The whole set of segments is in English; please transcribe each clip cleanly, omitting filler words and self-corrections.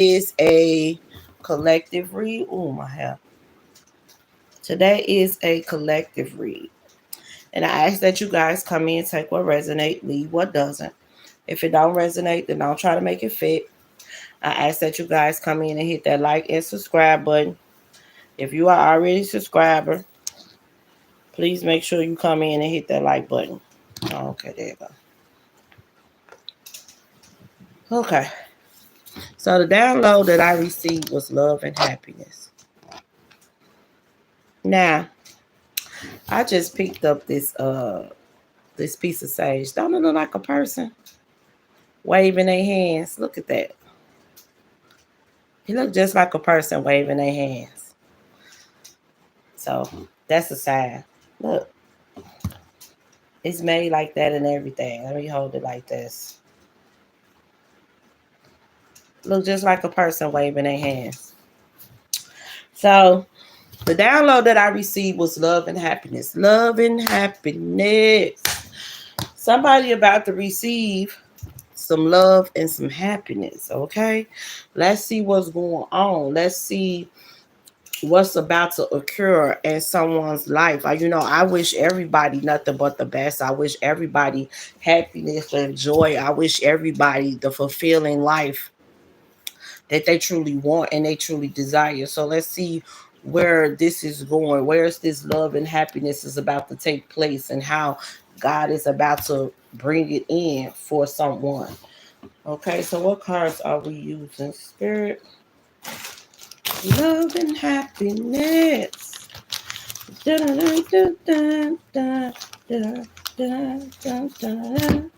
is a collective read. Oh, my hair. Today is a collective read. And I ask that you guys come in, take what resonate, leave what doesn't. If it don't resonate, then don't try to make it fit. I ask that you guys come in and hit that like and subscribe button. If you are already a subscriber, please make sure you come in and hit that like button. Okay, there you go. Okay. So the download that I received was love and happiness. Now, I just picked up this piece of sage. Don't it look like a person waving their hands? Look at that. He look just like a person waving their hands. So that's a sign. Look. It's made like that and everything. Let me hold it like this. Look just like a person waving their hands. So the download that I received was love and happiness. Love and happiness. Somebody about to receive some love and some happiness. Okay. Let's see what's going on. Let's see what's about to occur in someone's life. I wish everybody nothing but the best. I wish everybody happiness and joy. I wish everybody the fulfilling life that they truly want and they truly desire. So let's see where this is going. Where's this love and happiness is about to take place and how God is about to bring it in for someone. Okay, so what cards are we using? Spirit, love and happiness. Dun, dun, dun, dun, dun, dun, dun, dun, dun.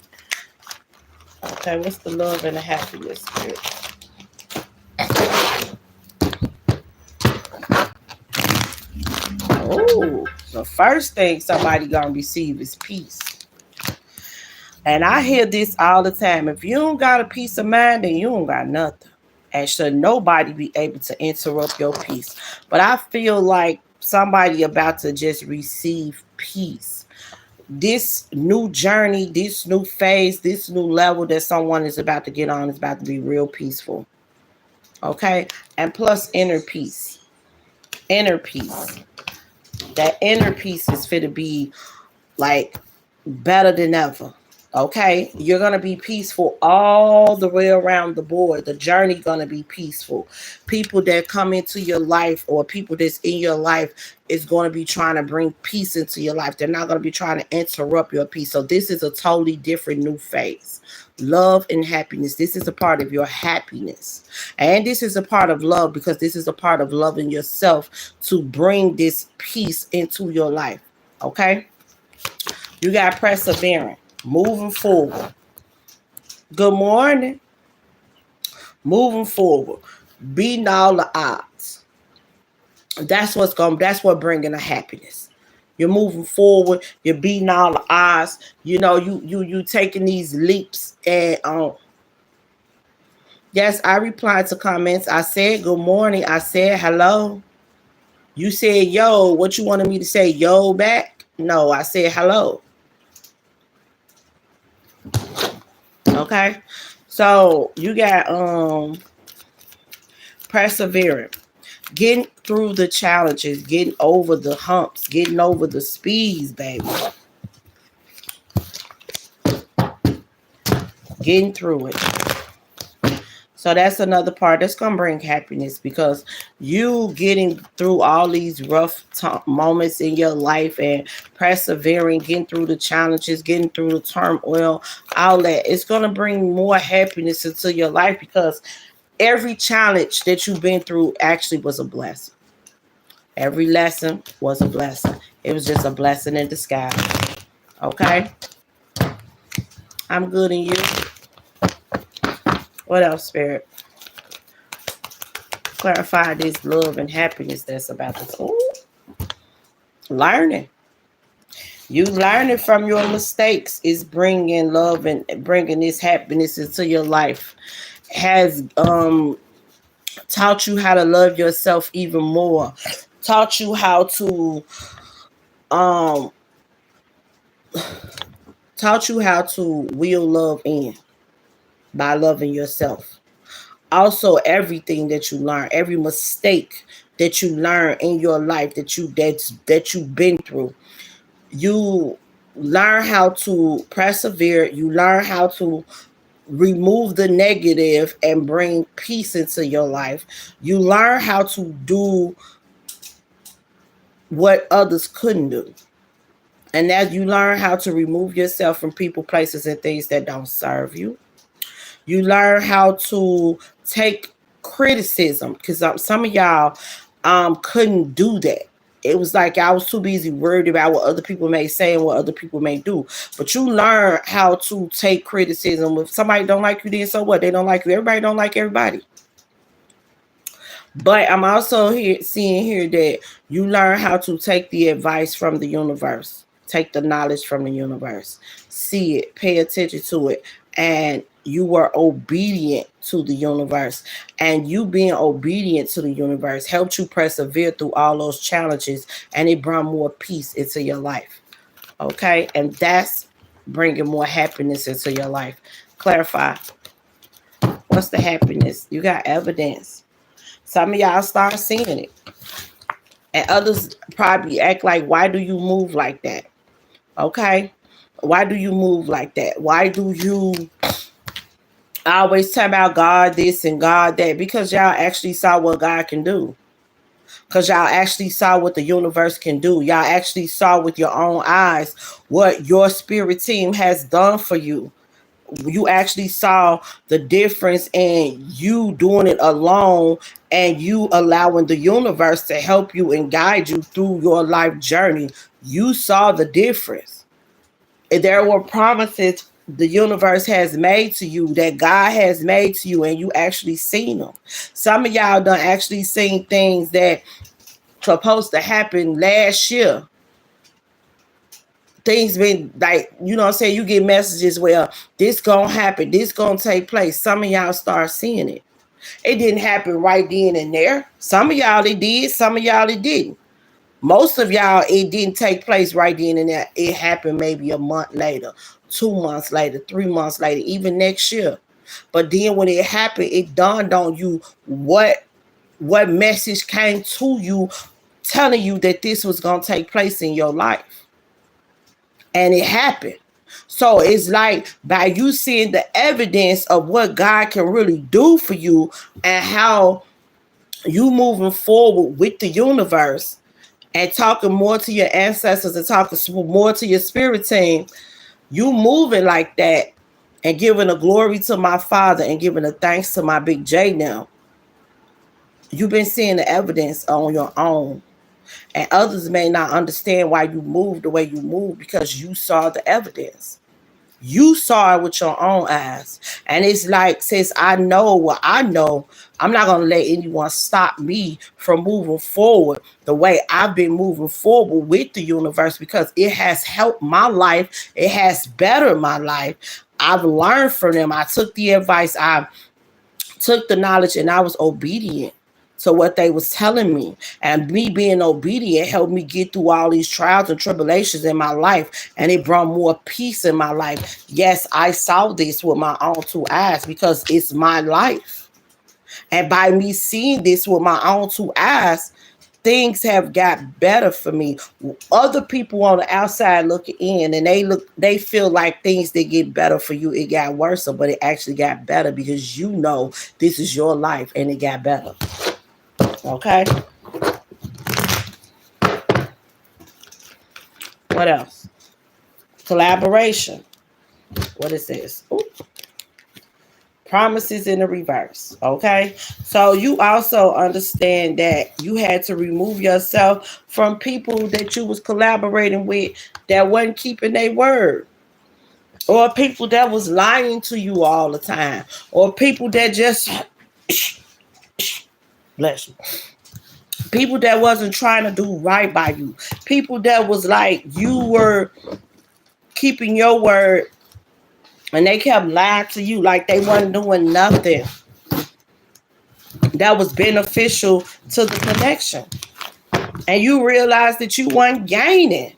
Okay, what's the love and the happiness, Spirit? Oh, the first thing somebody gonna receive is peace. And I hear this all the time. If you don't got a peace of mind, then you don't got nothing. And should nobody be able to interrupt your peace. But I feel like somebody about to just receive peace. This new journey, this new phase, this new level that someone is about to get on is about to be real peaceful. Okay? And plus inner peace. Inner peace. That inner peace is fit to be like better than ever. Okay, you're gonna be peaceful all the way around the board. The journey gonna be peaceful. People that come into your life or people that's in your life is gonna be trying to bring peace into your life. They're not gonna be trying to interrupt your peace. So this is a totally different new phase. Love and happiness. This is a part of your happiness, and this is a part of love because this is a part of loving yourself to bring this peace into your life. Okay, you got perseverance. Moving forward. Good morning. Moving forward. Beating all the odds. That's what bringing the happiness. You're moving forward. You're beating all the odds. You taking these leaps and yes, I replied to comments. I said good morning. I said hello. You said yo. What you wanted me to say? Yo back? No, I said hello. Okay, so you got perseverance, getting through the challenges, getting over the humps, getting over the speeds, baby. Getting through it. So that's another part that's gonna bring happiness because you getting through all these rough moments in your life and persevering, getting through the challenges, getting through the turmoil, all that, it's gonna bring more happiness into your life because every challenge that you've been through actually was a blessing. Every lesson was a blessing. It was just a blessing in disguise. Okay? I'm good in you. What else, Spirit? Clarify this love and happiness that's about to. Ooh. Learning. You learning from your mistakes is bringing love and bringing this happiness into your life. Has taught you how to love yourself even more. Taught you how to um taught you how to wheel love in by loving yourself. also everything that you learn, every mistake that you learn in your life that you've been through, you learn how to persevere. You learn how to remove the negative and bring peace into your life. You learn how to do what others couldn't do. And as you learn how to remove yourself from people, places, and things that don't serve you, you learn how to take criticism, because some of y'all couldn't do that. It was like I was too busy worried about what other people may say and what other people may do. But you learn how to take criticism. If somebody don't like you, then so what? They don't like you. Everybody don't like everybody. But I'm also seeing here that you learn how to take the advice from the universe, take the knowledge from the universe, see it, pay attention to it, and you were obedient to the universe. And you being obedient to the universe helped you persevere through all those challenges, and it brought more peace into your life. Okay? And that's bringing more happiness into your life. Clarify. What's the happiness? You got evidence. Some of y'all start seeing it. And others probably act like, why do you move like that? Okay? Why do you move like that? Why do you always talk about God this and God that? Because y'all actually saw what God can do. Because y'all actually saw what the universe can do. Y'all actually saw with your own eyes what your spirit team has done for you. You actually saw the difference in you doing it alone and you allowing the universe to help you and guide you through your life journey. You saw the difference. And there were promises the universe has made to you, that God has made to you, and you actually seen them. Some of y'all done actually seen things that supposed to happen last year. Things been like, you know what I'm saying, you get messages where this gonna happen, this gonna take place. Some of y'all start seeing it. It didn't happen right then and there. Some of y'all it did, some of y'all it didn't. Most of y'all it didn't take place right then and there. It happened maybe a month later, 2 months later, 3 months later, even next year. But then when it happened, it dawned on you what message came to you telling you that this was gonna take place in your life. And it happened. So it's like by you seeing the evidence of what God can really do for you and how you moving forward with the universe and talking more to your ancestors and talking more to your spirit team, you moving like that and giving the glory to my Father and giving the thanks to my big J now. You've been seeing the evidence on your own. And others may not understand why you move the way you move because you saw the evidence. You saw it with your own eyes. And it's like, since I know what I know, I'm not going to let anyone stop me from moving forward the way I've been moving forward with the universe, because it has helped my life. It has bettered my life. I've learned from them. I took the advice. I took the knowledge and I was obedient to what they was telling me. And me being obedient helped me get through all these trials and tribulations in my life. And it brought more peace in my life. Yes, I saw this with my own two eyes because it's my life. And by me seeing this with my own two eyes, things have got better for me. Other people on the outside looking in, and they feel like things that get better for you, it got worse, but it actually got better because you know this is your life and it got better. Okay. What else? Collaboration. What is this? Ooh. Promises in the reverse. Okay. So you also understand that you had to remove yourself from people that you was collaborating with that wasn't keeping their word. Or people that was lying to you all the time. Or people that just bless you. People that wasn't trying to do right by you. People that was like you were keeping your word and they kept lying to you like they wasn't doing nothing that was beneficial to the connection. And you realized that you weren't gaining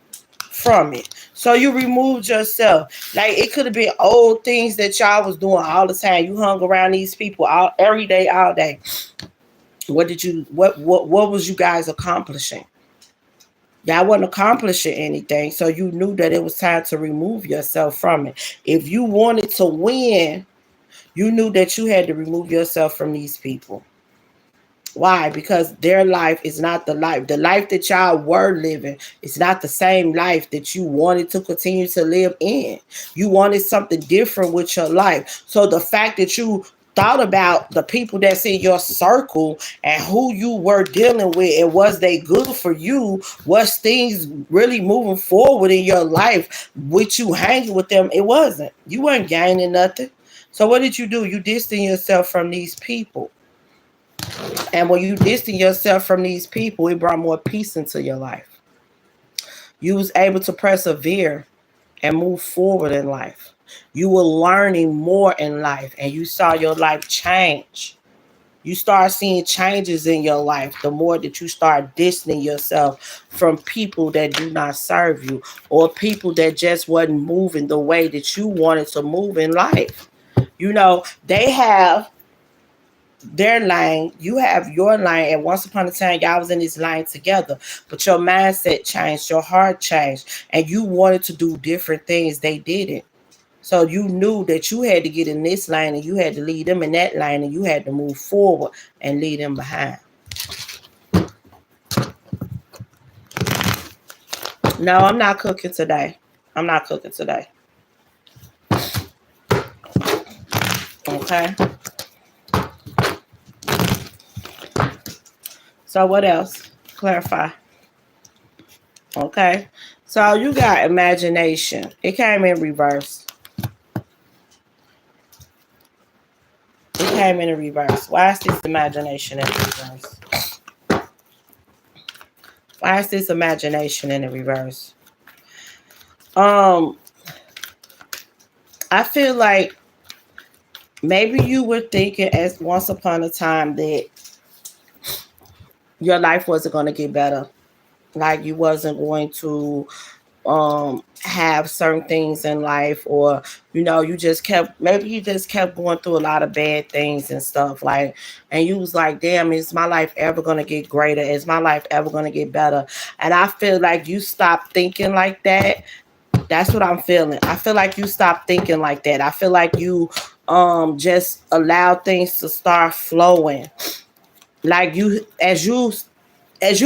from it. So you removed yourself. Like it could have been old things that y'all was doing all the time. You hung around these people all every day, all day. What was you guys accomplishing? Y'all wasn't accomplishing anything. So you knew that it was time to remove yourself from it. If you wanted to win, you knew that you had to remove yourself from these people. Why? Because their life is not the life. The life that y'all were living is not the same life that you wanted to continue to live in. You wanted something different with your life. So the fact that you thought about the people that's in your circle and who you were dealing with and was they good for you, was things really moving forward in your life with you hanging with them, it wasn't. You weren't gaining nothing. So what did you do? You distanced yourself from these people. And when you distance yourself from these people, it brought more peace into your life. You was able to persevere and move forward in life. You were learning more in life and you saw your life change. You start seeing changes in your life the more that you start distancing yourself from people that do not serve you or people that just wasn't moving the way that you wanted to move in life. You know, they have their lane, you have your lane, and once upon a time y'all was in this lane together, but your mindset changed, your heart changed, and you wanted to do different things. They didn't. So you knew that you had to get in this lane and you had to lead them in that lane and you had to move forward and leave them behind. No, I'm not cooking today. I'm not cooking today. Okay. So what else? Clarify. Okay. So you got imagination. It came in reverse. It came in reverse. Why is this imagination in reverse? Why is this imagination in the reverse? I feel like maybe you were thinking as once upon a time that your life wasn't going to get better. Like you wasn't going to have certain things in life, or you just kept, maybe you just kept going through a lot of bad things and stuff, like, and you was like, damn, is my life ever going to get greater? Is my life ever going to get better? And I feel like you stopped thinking like that. That's what I'm feeling. I feel like you stopped thinking like that. I feel like you just allowed things to start flowing. Like you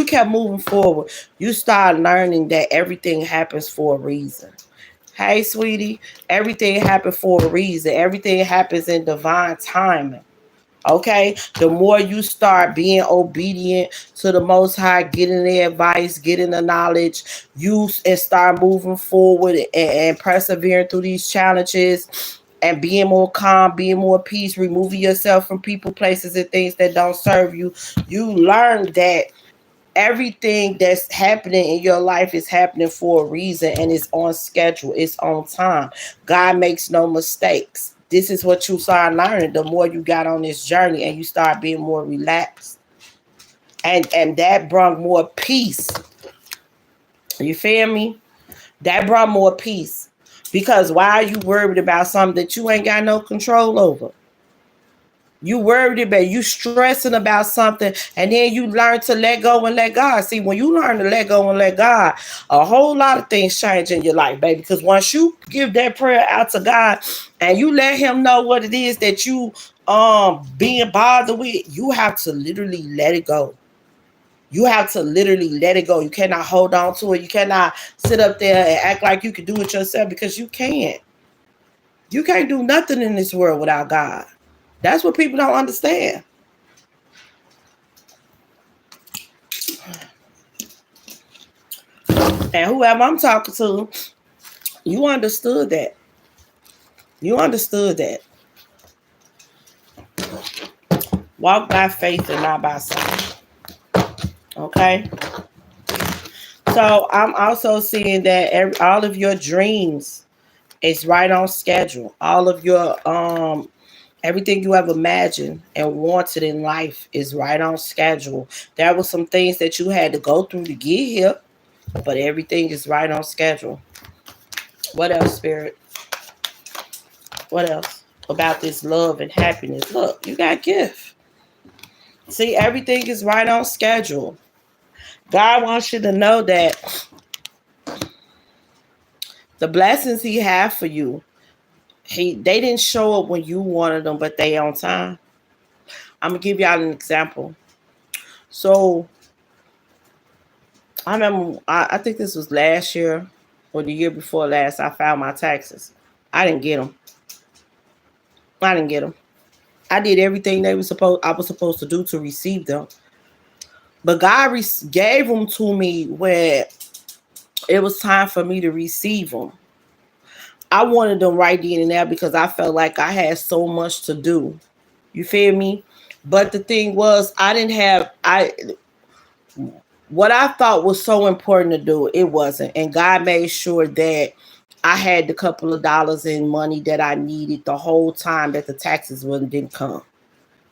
kept moving forward, you start learning that everything happens for a reason. Hey, sweetie, everything happens for a reason. Everything happens in divine timing. Okay, the more you start being obedient to the Most High, getting the advice, getting the knowledge, you and start moving forward and persevering through these challenges and being more calm, being more peace, removing yourself from people, places, and things that don't serve you. You learn that everything that's happening in your life is happening for a reason and it's on schedule, it's on time. God makes no mistakes. This is what you start learning the more you got on this journey, and you start being more relaxed, and that brought more peace. You feel me? That brought more peace, because why are you worried about something that you ain't got no control over? You worried about, you stressing about something, and then you learn to let go and let God. See, when you learn to let go and let God, a whole lot of things change in your life, baby. Because once you give that prayer out to God and you let Him know what it is that you being bothered with, you have to literally let it go. You have to literally let it go. You cannot hold on to it. You cannot sit up there and act like you can do it yourself, because you can't. You can't do nothing in this world without God. That's what people don't understand. And whoever I'm talking to, you understood that. You understood that. Walk by faith and not by sight. Okay? So I'm also seeing that all of your dreams is right on schedule. All of your everything you ever imagined and wanted in life is right on schedule. There were some things that you had to go through to get here, but everything is right on schedule. What else, Spirit? What else about this love and happiness? Look, you got gift. See, everything is right on schedule. God wants you to know that the blessings He has for you, they didn't show up when you wanted them, but they on time. I'm gonna give y'all an example. So I remember, I think this was last year or the year before last. I filed my taxes. I didn't get them. I didn't get them. I did everything I was supposed to do to receive them, but God gave them to me when it was time for me to receive them. I wanted them right then and there because I felt like I had so much to do. You feel me? But the thing was, I didn't have what I thought was so important to do. It wasn't, and God made sure that I had the couple of dollars in money that I needed the whole time that the taxes didn't come.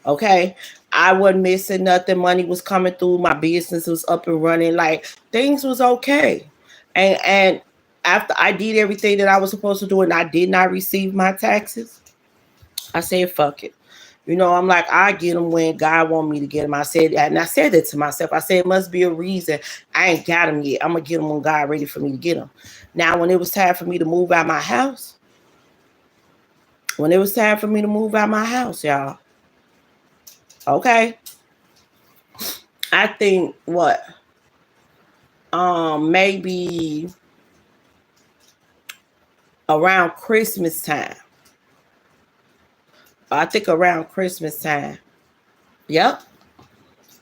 Okay, I wasn't missing nothing. Money was coming through. My business was up and running. Like things was okay, and after I did everything that I was supposed to do, and I did not receive my taxes, I said, "Fuck it." You know, I'm like, I get them when God want me to get them. I said, and I said that to myself. I said, it must be a reason. I ain't got them yet. I'm going to get them when God ready for me to get them. Now, when it was time for me to move out my house, y'all, okay, I think what, maybe around Christmas time. I think around Christmas time. Yep.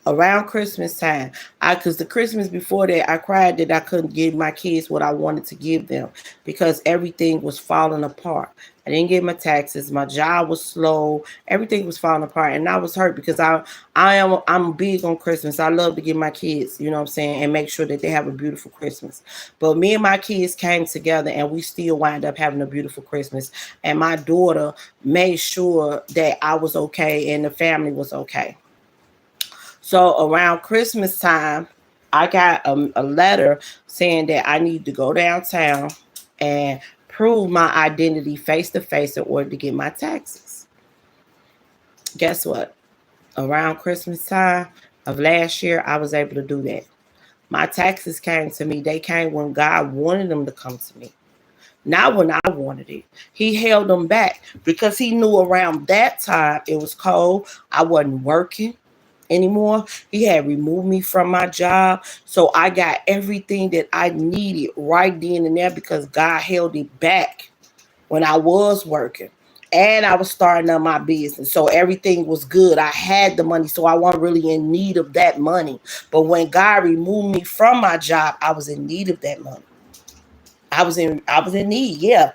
Around Christmas time, because the Christmas before that, I cried that I couldn't give my kids what I wanted to give them because everything was falling apart. I didn't get my taxes. My job was slow. Everything was falling apart, and I was hurt because I'm big on Christmas. I love to give my kids, you know what I'm saying, and make sure that they have a beautiful Christmas. But me and my kids came together, and we still wind up having a beautiful Christmas. And my daughter made sure that I was okay and the family was okay. So around Christmas time, I got a letter saying that I need to go downtown and prove my identity face to face in order to get my taxes. Guess what? Around Christmas time of last year, I was able to do that. My taxes came to me. They came when God wanted them to come to me, not when I wanted it. He held them back because He knew around that time it was cold. I wasn't working anymore. He had removed me from my job. So I got everything that I needed right then and there because God held it back when I was working. And I was starting up my business. So everything was good. I had the money. So I wasn't really in need of that money. But when God removed me from my job, I was in need of that money. I was in need, yeah.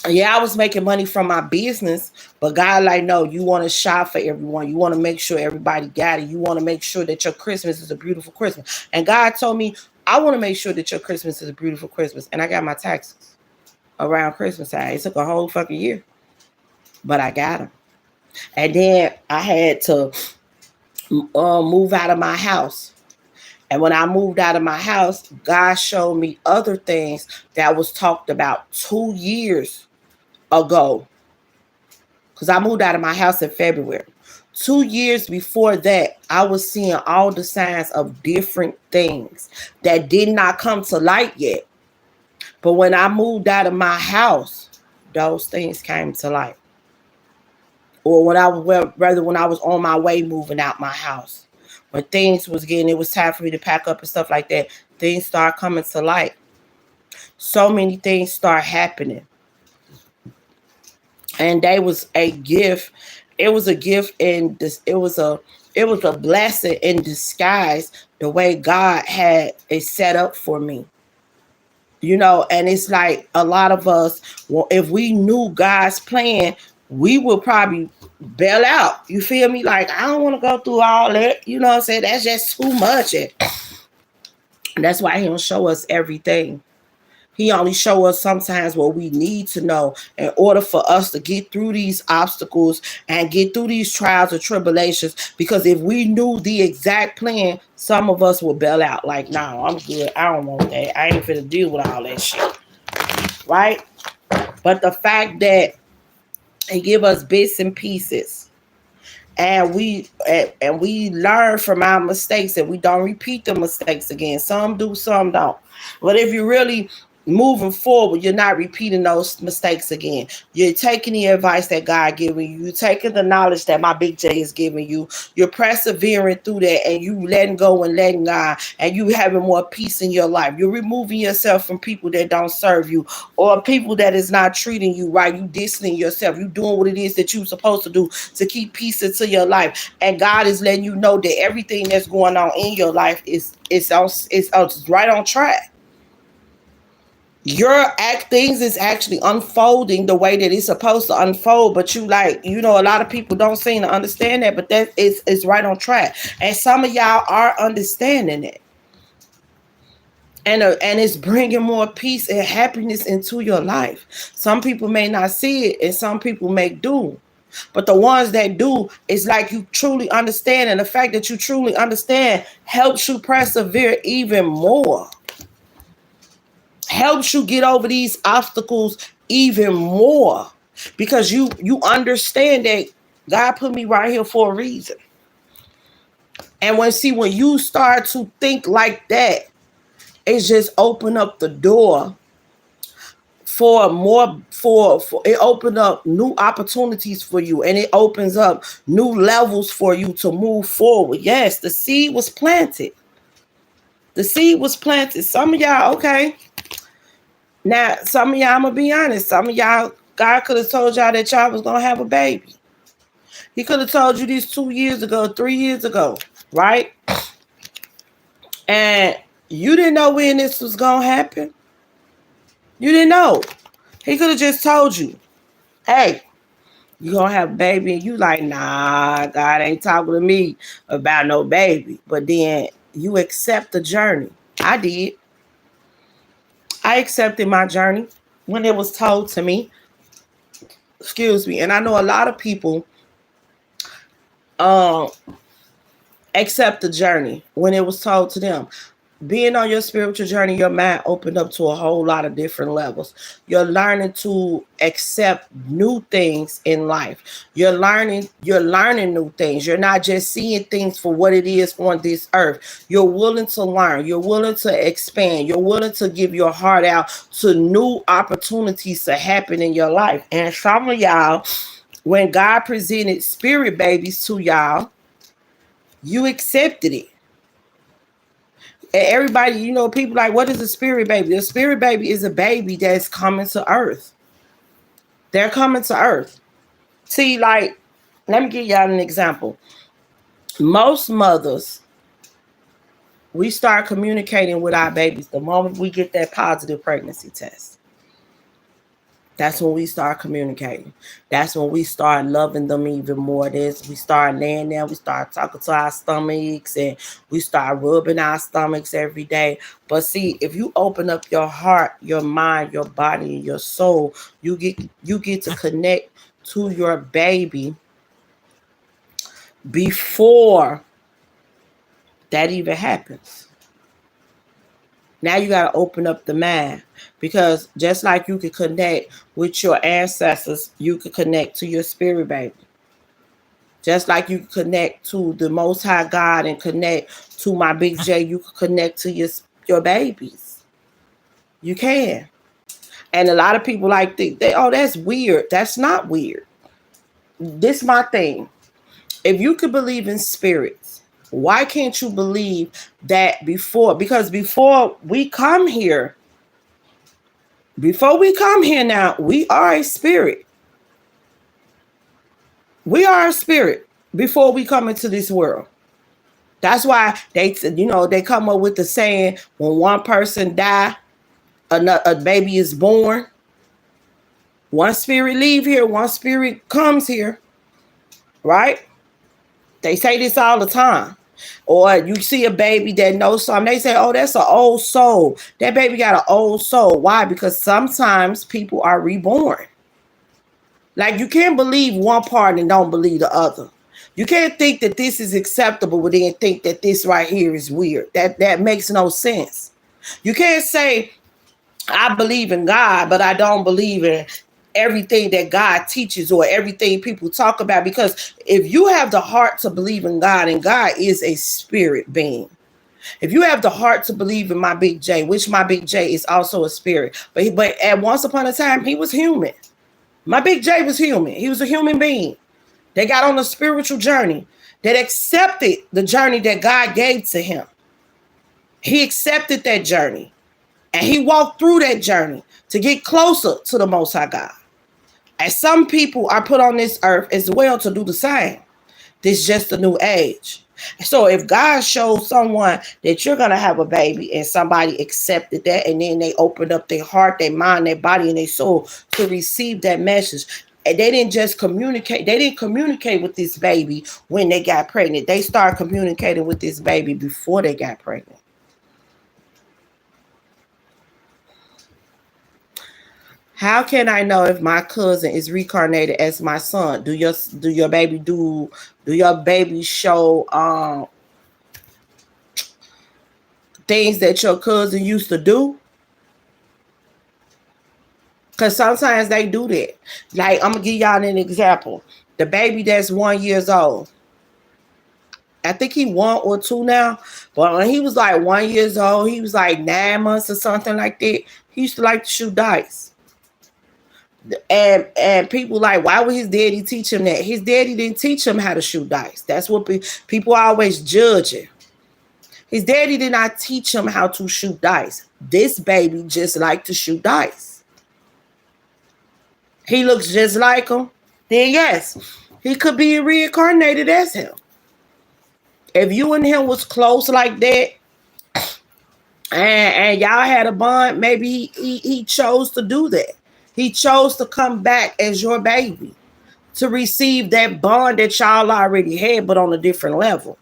Yeah, I was making money from my business, but God, like, no, you want to shop for everyone. You want to make sure everybody got it. You want to make sure that your Christmas is a beautiful Christmas. And God told me, I want to make sure that your Christmas is a beautiful Christmas. And I got my taxes around Christmas time. It took a whole fucking year, but I got them. And then I had to move out of my house. And when I moved out of my house, God showed me other things that was talked about 2 years ago. Because I moved out of my house in February. 2 years before that, I was seeing all the signs of different things that did not come to light yet. But when I moved out of my house, those things came to light. Or when I was on my way moving out my house. When things was it was time for me to pack up and stuff like that, things start coming to light. So many things start happening. And they was a gift. It was a gift in this. It was a blessing in disguise. The way God had it set up for me, you know. And it's like a lot of us, well, if we knew God's plan, we would probably bail out. You feel me? Like, I don't want to go through all that. You know what I'm saying? That's just too much. And that's why He don't show us everything. He only show us sometimes what we need to know in order for us to get through these obstacles and get through these trials or tribulations. Because if we knew the exact plan, some of us would bail out. Like, no, I'm good. I don't want that. I ain't finna deal with all that shit. right? But the fact that he give us bits and pieces, and we learn from our mistakes, and we don't repeat the mistakes again. Some do, some don't. But if you really moving forward, you're not repeating those mistakes again. You're taking the advice that God giving you. You're taking the knowledge that my Big J is giving you. You're persevering through that, and you letting go and letting God, and you having more peace in your life. You're removing yourself from people that don't serve you, or people that is not treating you right. You distancing yourself. You doing what it is that you're supposed to do to keep peace into your life. And God is letting you know that everything that's going on in your life is right on track. Your things is actually unfolding the way that it's supposed to unfold, but you, like, a lot of people don't seem to understand that, but that is right on track, and some of y'all are understanding it, and it's bringing more peace and happiness into your life. Some people may not see it, and some people may do, but the ones that do, it's like you truly understand, and the fact that you truly understand helps you persevere even more. Helps you get over these obstacles even more, because you understand that God put me right here for a reason. And when you start to think like that, it just open up the door for more, for it opened up new opportunities for you, and it opens up new levels for you to move forward. Yes, the seed was planted. The seed was planted. Some of y'all, okay. Now, some of y'all, I'm going to be honest, some of y'all, God could have told y'all that y'all was going to have a baby. He could have told you this 2 years ago, 3 years ago, right? And you didn't know when this was going to happen. You didn't know. He could have just told you, hey, you're going to have a baby. And you like, nah, God ain't talking to me about no baby. But then you accept the journey. I did. I accepted my journey when it was told to me. Excuse me. And I know a lot of people accept the journey when it was told to them. Being on your spiritual journey, your mind opened up to a whole lot of different levels. You're learning to accept new things in life. You're learning new things. You're not just seeing things for what it is on this earth. You're willing to learn. You're willing to expand. You're willing to give your heart out to new opportunities to happen in your life. And some of y'all, when God presented spirit babies to y'all, you accepted it. And everybody, people like, what is a spirit baby? A spirit baby is a baby that's coming to earth. They're coming to earth. See, like, let me give y'all an example. Most mothers, we start communicating with our babies the moment we get that positive pregnancy test. That's when we start communicating. That's when we start loving them even more. We start laying there, we start talking to our stomachs, and we start rubbing our stomachs every day. But see, if you open up your heart, your mind, your body, and your soul, you get to connect to your baby before that even happens. Now you got to open up the mind, because just like you could connect with your ancestors, you could connect to your spirit baby. Just like you could connect to the Most High God and connect to my Big J, you could connect to your babies. You can. And a lot of people like oh, that's weird. That's not weird. This is my thing. If you could believe in spirits, why can't you believe that before? Because before we come here now, we are a spirit. We are a spirit before we come into this world. That's why they come up with the saying, when one person die, a baby is born. One spirit leave here, one spirit comes here. Right? They say this all the time. Or you see a baby that knows something, they say, oh, that's an old soul. That baby got an old soul. Why? Because sometimes people are reborn. Like, you can't believe one part and don't believe the other. You can't think that this is acceptable but then think that this right here is weird. That makes no sense. You can't say I believe in God, but I don't believe in everything that God teaches or everything people talk about. Because if you have the heart to believe in God, and God is a spirit being, if you have the heart to believe in my Big J, which my Big J is also a spirit, but at once upon a time he was human. My Big J was human. He was a human being. They got on a spiritual journey that accepted the journey that God gave to him. He accepted that journey. And he walked through that journey to get closer to the Most High God. And some people are put on this earth as well to do the same. This is just a new age. So if God shows someone that you're going to have a baby and somebody accepted that, and then they opened up their heart, their mind, their body, and their soul to receive that message, and they didn't just communicate, they didn't communicate with this baby when they got pregnant. They started communicating with this baby before they got pregnant. How can I know if my cousin is reincarnated as my son? Do your baby show things that your cousin used to do? Because sometimes they do that. Like, I'm gonna give y'all an example. The baby that's 1 year old. I think he 1 or 2 now. But when he was like 1 year old, he was like 9 months or something like that. He used to like to shoot dice. And people like, why would his daddy teach him that? His daddy didn't teach him how to shoot dice. That's what people always judging. His daddy did not teach him how to shoot dice. This baby just liked to shoot dice. He looks just like him. Then yes, he could be reincarnated as him. If you and him was close like that, and y'all had a bond, maybe he chose to do that. He chose to come back as your baby to receive that bond that y'all already had, but on a different level.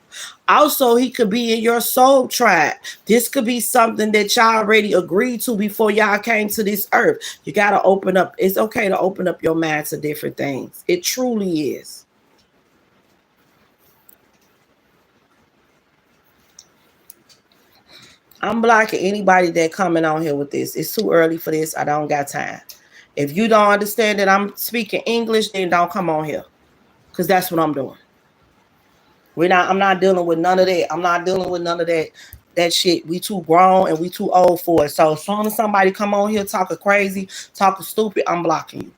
Also, he could be in your soul tribe. This could be something that y'all already agreed to before y'all came to this earth. You got to open up. It's okay to open up your mind to different things. It truly is. I'm blocking anybody that coming on here with this. It's too early for this. I don't got time. If you don't understand that I'm speaking English, then don't come on here. Because that's what I'm doing. I'm not dealing with none of that. I'm not dealing with none of that shit. We too grown and we too old for it. So as soon as somebody come on here talking crazy, talking stupid, I'm blocking you.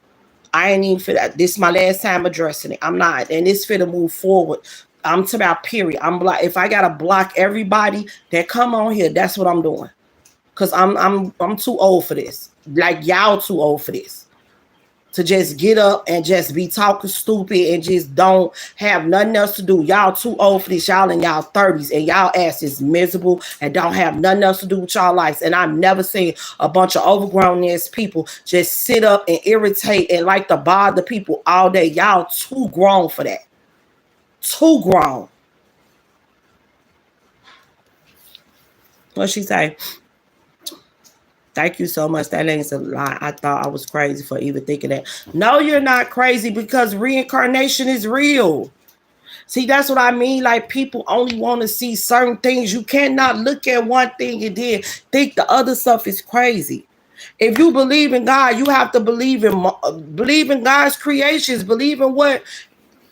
I ain't even for that. This is my last time addressing it. I'm not. And it's fit to move forward. I'm talking about period. I'm block. If I gotta block everybody that come on here, that's what I'm doing. Cause I'm too old for this. Like y'all too old for this. To just get up and just be talking stupid and just don't have nothing else to do. Y'all too old for this. Y'all in y'all 30s and y'all ass is miserable and don't have nothing else to do with y'all lives. And I've never seen a bunch of overgrown ass people just sit up and irritate and like to bother people all day. Y'all too grown for that. Too grown. What she say? Thank you so much. That ain't a lie. I thought I was crazy for even thinking that. No, you're not crazy because reincarnation is real. See, that's what I mean. Like, people only want to see certain things. You cannot look at one thing and then think the other stuff is crazy. If you believe in God, you have to believe in God's creations. Believe in what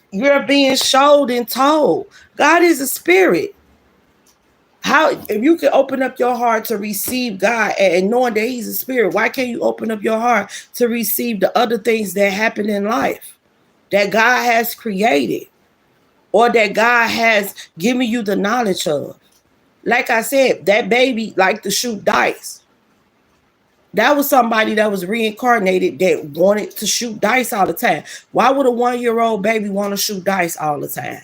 you're being showed and told. God is a spirit. How, if you can open up your heart to receive God and knowing that he's a spirit, why can't you open up your heart to receive the other things that happen in life that God has created or that God has given you the knowledge of? Like I said, that baby liked to shoot dice. That was somebody that was reincarnated that wanted to shoot dice all the time. Why would a 1 year old baby want to shoot dice all the time?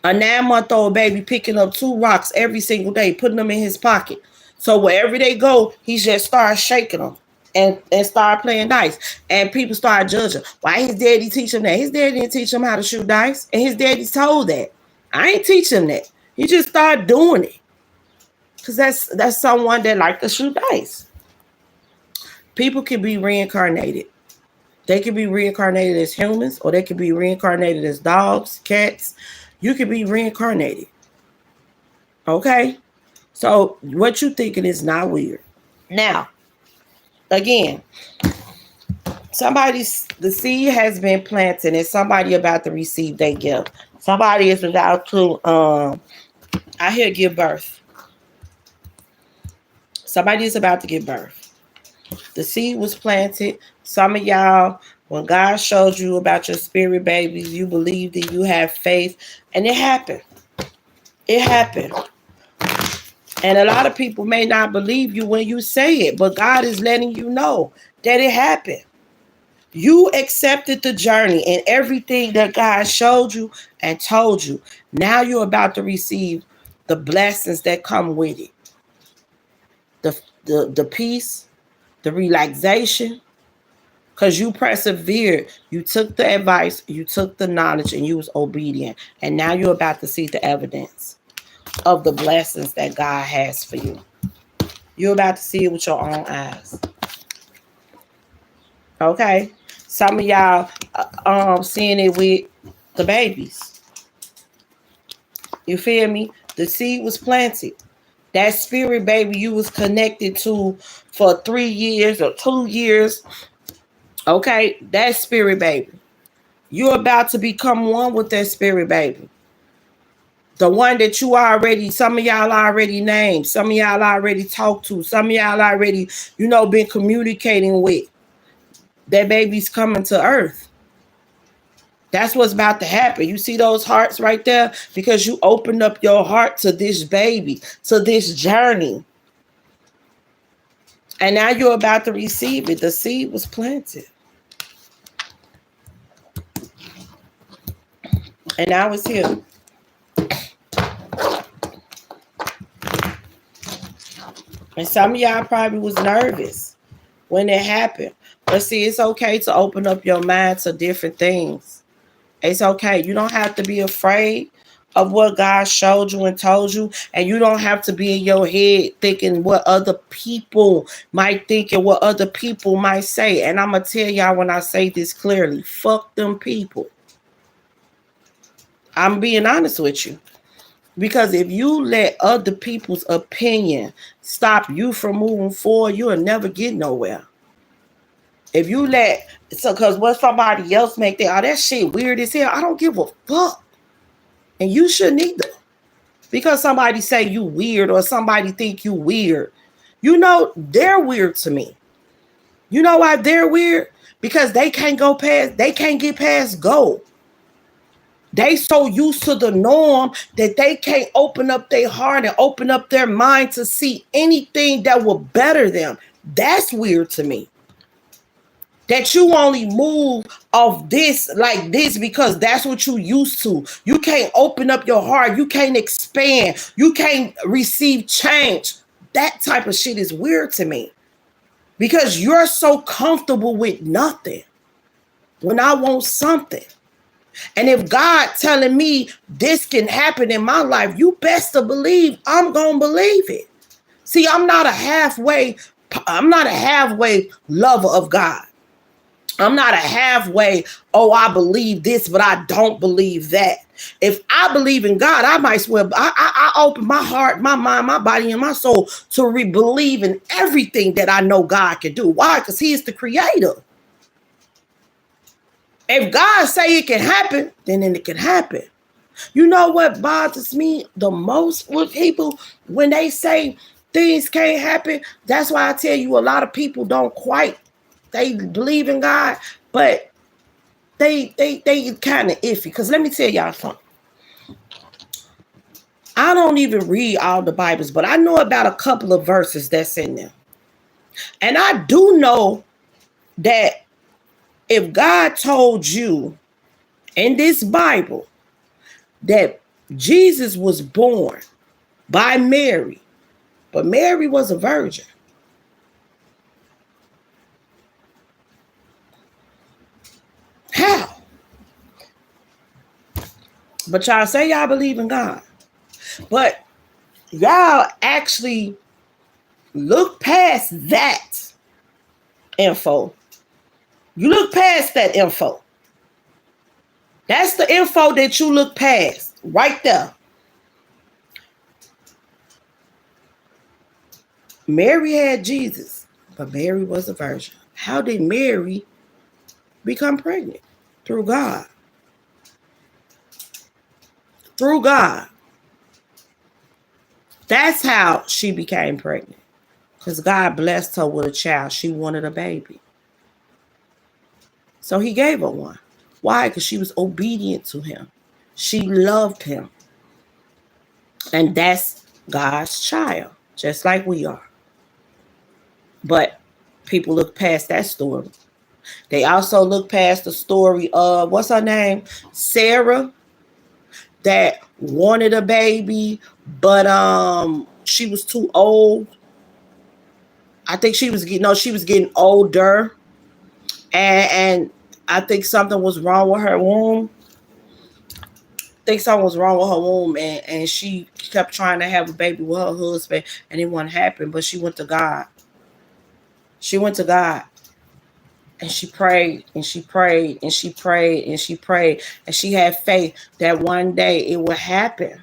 A 9-month-old baby picking up 2 rocks every single day, putting them in his pocket. So wherever they go, he just starts shaking them and start playing dice. And people start judging. Why his daddy teach him that? His daddy didn't teach him how to shoot dice. And his daddy told that. I ain't teach him that. He just started doing it. Because that's someone that like to shoot dice. People can be reincarnated. They can be reincarnated as humans, or they can be reincarnated as dogs, cats. You can be reincarnated. Okay? So what you thinking is not weird. Now, Again, the seed has been planted and somebody about to receive their gift. Somebody is about to I hear give birth. Somebody is about to give birth. The seed was planted. Some of y'all, when God showed you about your spirit babies, you believed it, you have faith, and it happened. It happened. And a lot of people may not believe you when you say it, but God is letting you know that it happened. You accepted the journey and everything that God showed you and told you. Now you're about to receive the blessings that come with it. The peace, the relaxation, because you persevered. You took the advice, you took the knowledge, and you was obedient. And now you're about to see the evidence of the blessings that God has for you. You're about to see it with your own eyes. Okay? Some of y'all seeing it with the babies. You feel me? The seed was planted. That spirit baby you was connected to for 3 years or 2 years. Okay? That spirit baby. You're about to become one with that spirit baby. The one that you already, some of y'all already named, some of y'all already talked to, some of y'all already, been communicating with. That baby's coming to earth. That's what's about to happen. You see those hearts right there? Because you opened up your heart to this baby, to this journey. And now you're about to receive it. The seed was planted. And now it's here. And some of y'all probably was nervous when it happened. But see, it's okay to open up your mind to different things. It's okay. You don't have to be afraid of what God showed you and told you. And you don't have to be in your head thinking what other people might think and what other people might say. And I'm going to tell y'all when I say this clearly, fuck them people. I'm being honest with you. Because if you let other people's opinion stop you from moving forward, you'll never get nowhere. If you because what somebody else make think, that shit weird as hell, I don't give a fuck. And you shouldn't either. Because somebody say you weird or somebody think you weird. They're weird to me. You know why they're weird? Because they can't get past go. They so used to the norm that they can't open up their heart and open up their mind to see anything that will better them. That's weird to me. That you only move off this like this because that's what you used to. You can't open up your heart. You can't expand. You can't receive change. That type of shit is weird to me. Because you're so comfortable with nothing. When I want something. And if God telling me this can happen in my life, you best to believe I'm going to believe it. See, I'm not a halfway lover of God. I'm not a halfway, I believe this, but I don't believe that. If I believe in God, I might as well, I open my heart, my mind, my body, and my soul to believe in everything that I know God can do. Why? Because He is the creator. If God say it can happen, then it can happen. You know what bothers me the most with people when they say things can't happen? That's why I tell you a lot of people they believe in God, but they kind of iffy. Because let me tell y'all something. I don't even read all the Bibles, but I know about a couple of verses that's in there. And I do know that if God told you in this Bible that Jesus was born by Mary, but Mary was a virgin. How? But y'all say y'all believe in God. But y'all actually look past that info. You look past that info. That's the info that you look past right there. Mary had Jesus. But Mary was a virgin. How did Mary become pregnant? Through God. Through God. That's how she became pregnant. Because God blessed her with a child. She wanted a baby. So he gave her one. Why? Because she was obedient to him. She loved him. And that's God's child, just like we are. But people look past that story. They also look past the story of, what's her name? Sarah, that wanted a baby, but she was too old. I think she was getting older. And I think something was wrong with her womb. And she kept trying to have a baby with her husband, and it wouldn't happen. But she went to God. She went to God, and she prayed, and she prayed, and she prayed, and she prayed, and she had faith that one day it would happen.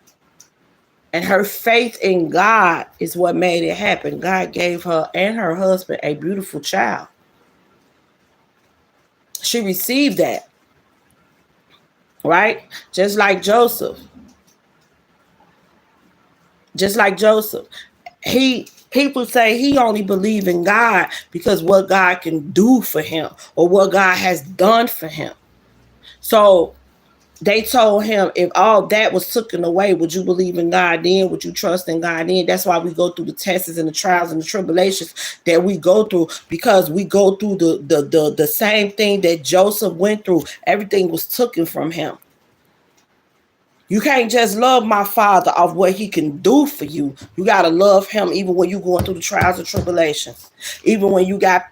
And her faith in God is what made it happen. God gave her and her husband a beautiful child. She received that, right? Just like Joseph. People say he only believed in God because what God can do for him or what God has done for him. So they told him, if all that was taken away, would you believe in God then? Would you trust in God then? That's why we go through the tests and the trials and the tribulations that we go through, because we go through the same thing that Joseph went through. Everything was taken from him. You can't just love my father of what he can do for you. You got to love him even when you're going through the trials and tribulations. Even when you got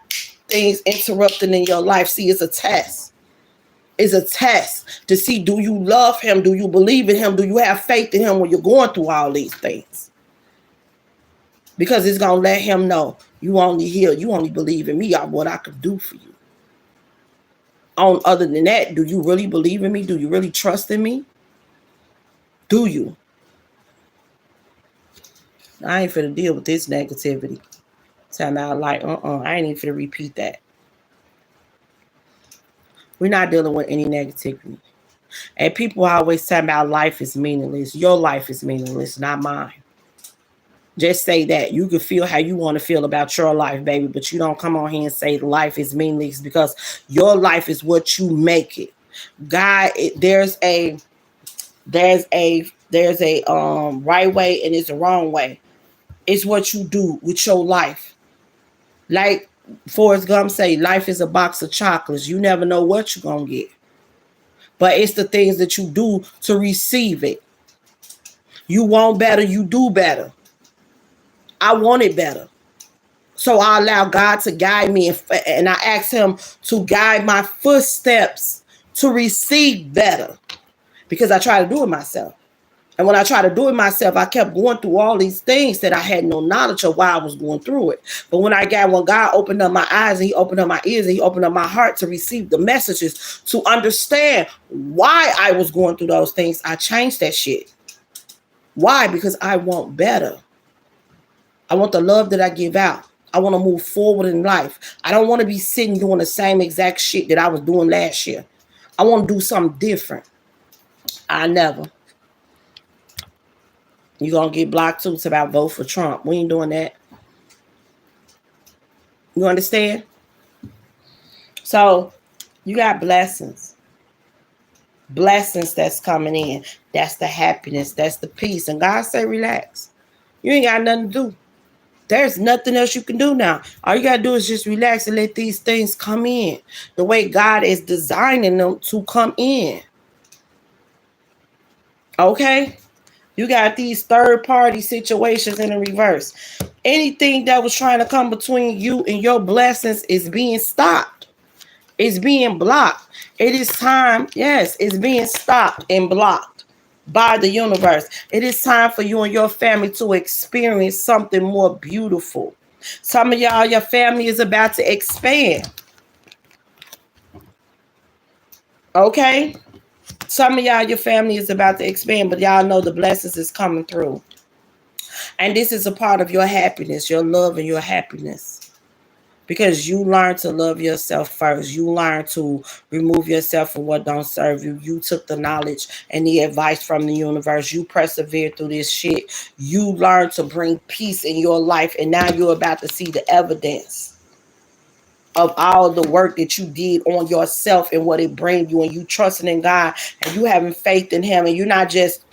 things interrupting in your life. See, it's a test. It's a test to see, do you love him? Do you believe in him? Do you have faith in him when you're going through all these things? Because it's going to let him know, you only believe in me of what I could do for you. Other than that, do you really believe in me? Do you really trust in me? Do you? I ain't finna deal with this negativity. Tell me out like, I ain't even finna repeat that. We're not dealing with any negativity. And people always tell me our life is meaningless. Your life is meaningless, not mine. Just say that. You can feel how you want to feel about your life, baby, but you don't come on here and say life is meaningless, because your life is what you make it. God, there's a right way and it's a wrong way. It's what you do with your life. Like Forrest Gump say, life is a box of chocolates. You never know what you're going to get. But it's the things that you do to receive it. You want better, you do better. I want it better. So I allow God to guide me, and I ask him to guide my footsteps to receive better. Because I try to do it myself. And when I tried to do it myself, I kept going through all these things that I had no knowledge of why I was going through it. But when God opened up my eyes, and he opened up my ears, and he opened up my heart to receive the messages, to understand why I was going through those things, I changed that shit. Why? Because I want better. I want the love that I give out. I want to move forward in life. I don't want to be sitting doing the same exact shit that I was doing last year. I want to do something different. I never. You're going to get blocked too. It's about vote for Trump. We ain't doing that. You understand? So you got blessings. Blessings that's coming in. That's the happiness. That's the peace. And God say, relax. You ain't got nothing to do. There's nothing else you can do now. All you got to do is just relax and let these things come in the way God is designing them to come in. Okay? You got these third-party situations in the reverse. Anything that was trying to come between you and your blessings is being stopped. It's being blocked. It is time. Yes, it's being stopped and blocked by the universe. It is time for you and your family to experience something more beautiful. Some of y'all, your family is about to expand. Okay? Some of y'all, your family is about to expand, but y'all know the blessings is coming through. And this is a part of your happiness, your love and your happiness. Because you learn to love yourself first. You learn to remove yourself from what don't serve you. You took the knowledge and the advice from the universe. You persevered through this shit. You learn to bring peace in your life, and now you're about to see the evidence of all the work that you did on yourself and what it brings you, and you trusting in God and you having faith in him, and you're not just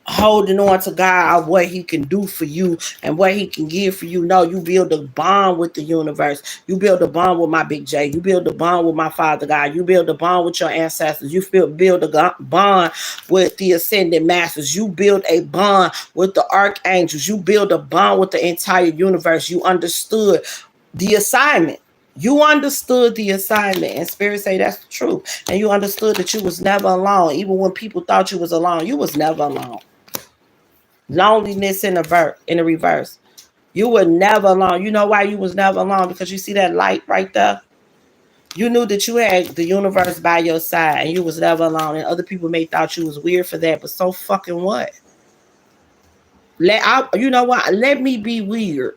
holding on to God of what he can do for you and what he can give for you. No, you build a bond with the universe. You build a bond with my big J. You build a bond with my Father God. You build a bond with your ancestors. You build a bond with the ascended masters. You build a bond with the archangels. You build a bond with the entire universe. You understood the assignment. You understood the assignment, and Spirit say that's the truth. And you understood that you was never alone. Even when people thought you was alone, you was never alone. Loneliness in the reverse. You were never alone. You know why you was never alone? Because you see that light right there? You knew that you had the universe by your side and you was never alone. And other people may thought you was weird for that, but so fucking what? You know what? Let me be weird.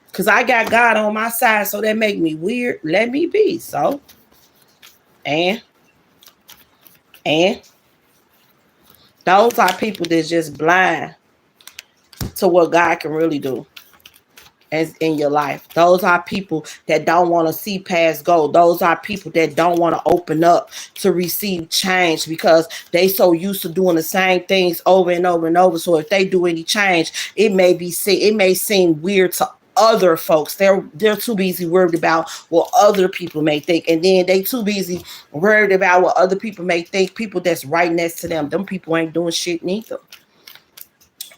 Because I got God on my side, so that make me weird. Let me be. So, and those are people that's just blind to what God can really do as in your life. Those are people that don't want to see past go. Those are people that don't want to open up to receive change because they so used to doing the same things over and over and over. So if they do any change, it may seem weird to other folks. They're too busy worried about what other people may think, and then they too busy worried about what other people may think. People that's right next to them people ain't doing shit neither.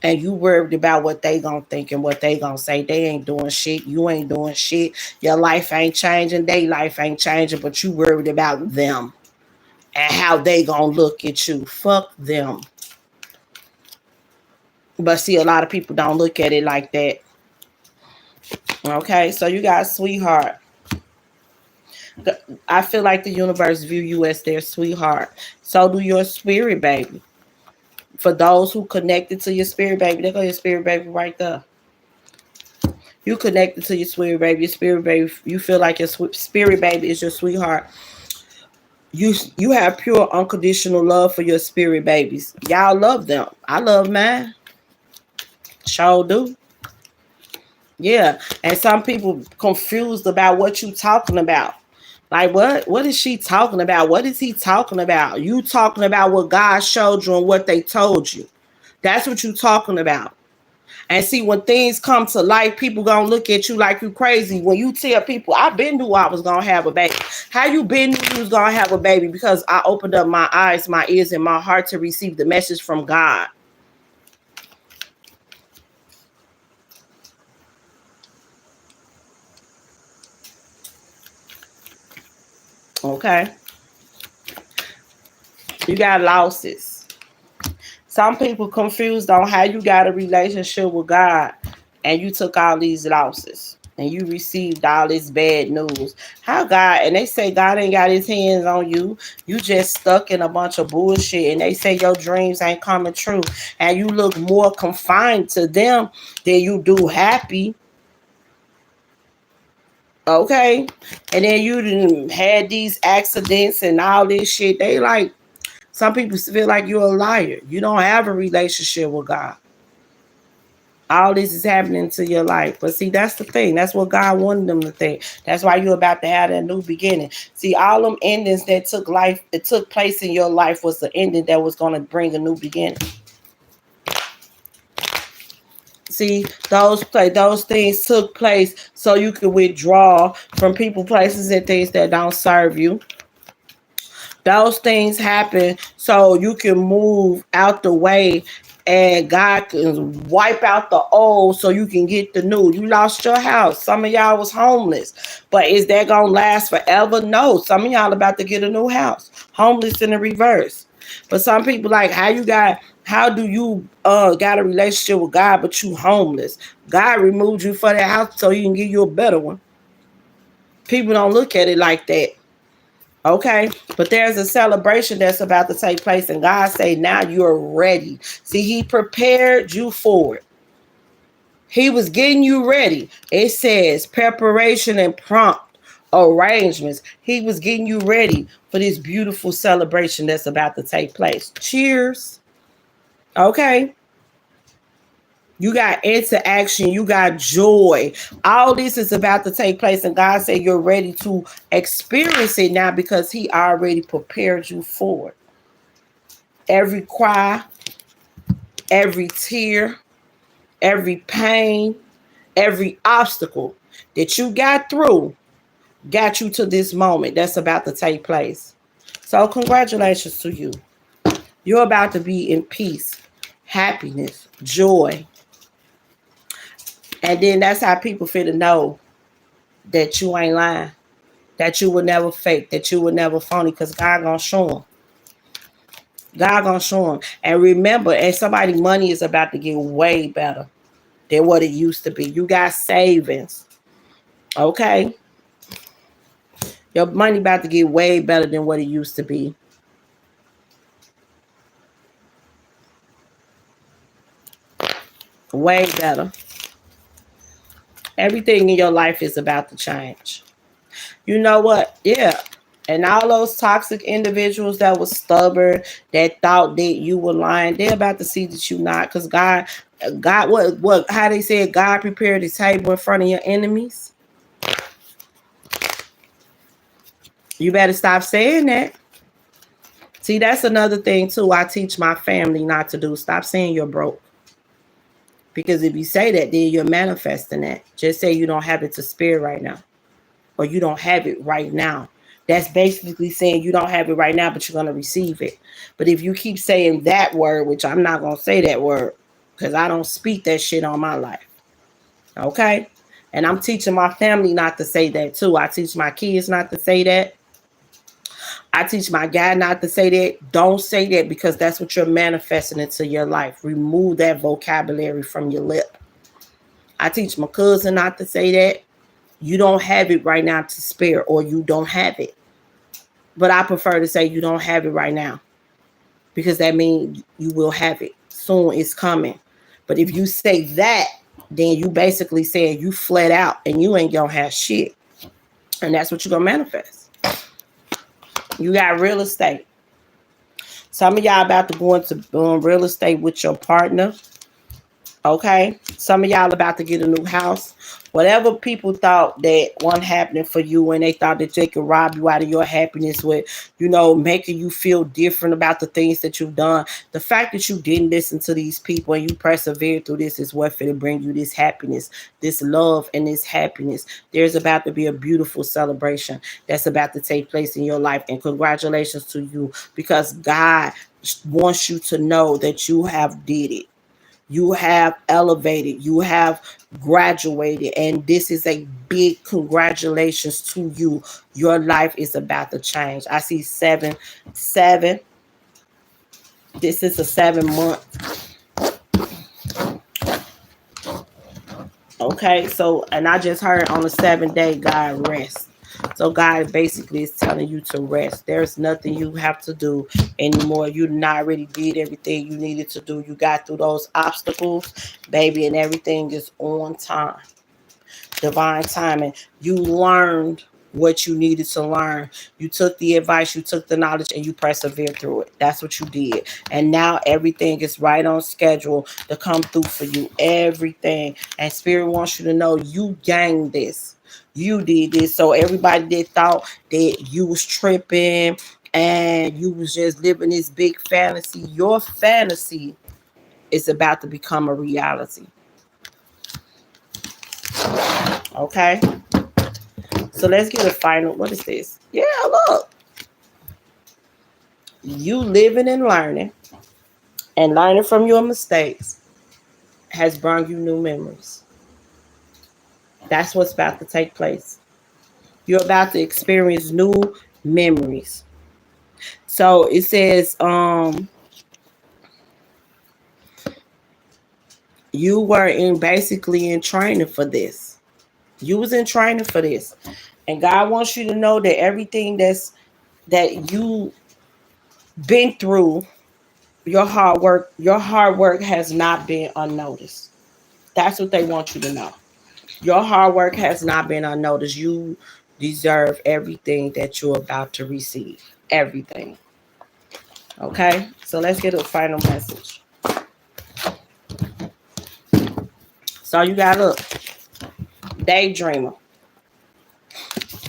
And you worried about what they gonna think and what they gonna say. They ain't doing shit. You ain't doing shit. Your life ain't changing. Their life ain't changing. But you worried about them and how they gonna look at you. Fuck them. But see, a lot of people don't look at it like that. Okay, so you got sweetheart. I feel like the universe view you as their sweetheart. So do your spirit baby. For those who connected to your spirit baby, there go your spirit baby right there. You connected to your spirit baby. Your spirit baby, you feel like your spirit baby is your sweetheart. You have pure unconditional love for your spirit babies. Y'all love them. I love mine. Sure do. Yeah. And some people confused about what you talking about. Like, what is she talking about? What is he talking about? You talking about what God showed you and what they told you. That's what you talking about. And see, when things come to life, people gonna look at you like you crazy. When you tell people, I been knew I was gonna have a baby. How you been knew you was gonna have a baby? Because I opened up my eyes, my ears, and my heart to receive the message from God. Okay. You got losses. Some people confused on how you got a relationship with God and you took all these losses and you received all this bad news. How God, and they say God ain't got his hands on you. You just stuck in a bunch of bullshit, and they say your dreams ain't coming true. And you look more confined to them than you do happy. Okay. And then you done had these accidents and all this shit. They like, some people feel like you're a liar. You don't have a relationship with God. All this is happening to your life. But see, that's the thing. That's what God wanted them to think. That's why you're about to have that new beginning. See, all them endings that took place in your life was the ending that was going to bring a new beginning. See, those things took place so you could withdraw from people, places, and things that don't serve you. Those things happen so you can move out the way and God can wipe out the old so you can get the new. You lost your house. Some of y'all was homeless. But is that going to last forever? No. Some of y'all about to get a new house. Homeless in the reverse. But some people like, how do you got a relationship with God but you homeless? God removed you for that house so he can give you a better one. People don't look at it like that. Okay, but there's a celebration that's about to take place, and God say now you're ready. See, he prepared you for it. He was getting you ready. It says preparation and prompt arrangements. He was getting you ready for this beautiful celebration that's about to take place. Cheers. Okay. You got interaction. You got joy. All this is about to take place. And God said you're ready to experience it now because He already prepared you for it. Every cry, every tear, every pain, every obstacle that you got through got you to this moment that's about to take place. So congratulations to you. You're about to be in peace, happiness, joy. And then that's how people feel to know that you ain't lying, that you will never fake, that you will never phony, because God gonna show them. God gonna show them. And remember, and somebody money is about to get way better than what it used to be. You got savings. Okay? Your money about to get way better than what it used to be. Way better. Everything in your life is about to change. You know what? Yeah. And all those toxic individuals that was stubborn, that thought that you were lying, they're about to see that you not. Because God, how they said God prepared His table in front of your enemies. You better stop saying that. See, that's another thing too. I teach my family not to do. Stop saying you're broke. Because if you say that, then you're manifesting that. Just say you don't have it to spare right now. Or you don't have it right now. That's basically saying you don't have it right now, but you're going to receive it. But if you keep saying that word, which I'm not going to say that word, because I don't speak that shit on my life. Okay? And I'm teaching my family not to say that too. I teach my kids not to say that. I teach my guy not to say that. Don't say that, because that's what you're manifesting into your life. Remove that vocabulary from your lip. I teach my cousin not to say that. You don't have it right now to spare, or you don't have it. But I prefer to say you don't have it right now, because that means you will have it. Soon it's coming. But if you say that, then you basically saying you flat out and you ain't gonna have shit. And that's what you're gonna manifest. You got real estate. Some of y'all about to go into real estate with your partner. Okay? Some of y'all about to get a new house. Whatever people thought that wasn't happening for you, and they thought that they could rob you out of your happiness with, making you feel different about the things that you've done. The fact that you didn't listen to these people and you persevered through this is what finna bring you this happiness, this love, and this happiness. There's about to be a beautiful celebration that's about to take place in your life. And congratulations to you, because God wants you to know that you have did it. You have elevated, you have graduated, and this is a big congratulations to you. Your life is about to change. I see 7. This is a 7-month. Okay, so, and I just heard on the 7th day, God rest. So God basically is telling you to rest. There's nothing you have to do anymore. You not already did everything you needed to do. You got through those obstacles, baby, and everything is on time. Divine timing. You learned what you needed to learn. You took the advice, you took the knowledge, and you persevered through it. That's what you did. And now everything is right on schedule to come through for you. Everything. And Spirit wants you to know you gained this. You did this. So everybody that thought that you was tripping and you was just living this big fantasy, your fantasy is about to become a reality. Okay? So let's get a final. What is this? Yeah, look. You living and learning from your mistakes has brought you new memories. That's what's about to take place. You're about to experience new memories. So it says, you were basically in training for this. You was in training for this. And God wants you to know that everything that you been through, your hard work has not been unnoticed. That's what they want you to know. Your hard work has not been unnoticed. You deserve everything that you're about to receive. Everything. Okay? So let's get a final message. So you got, look, daydreamer.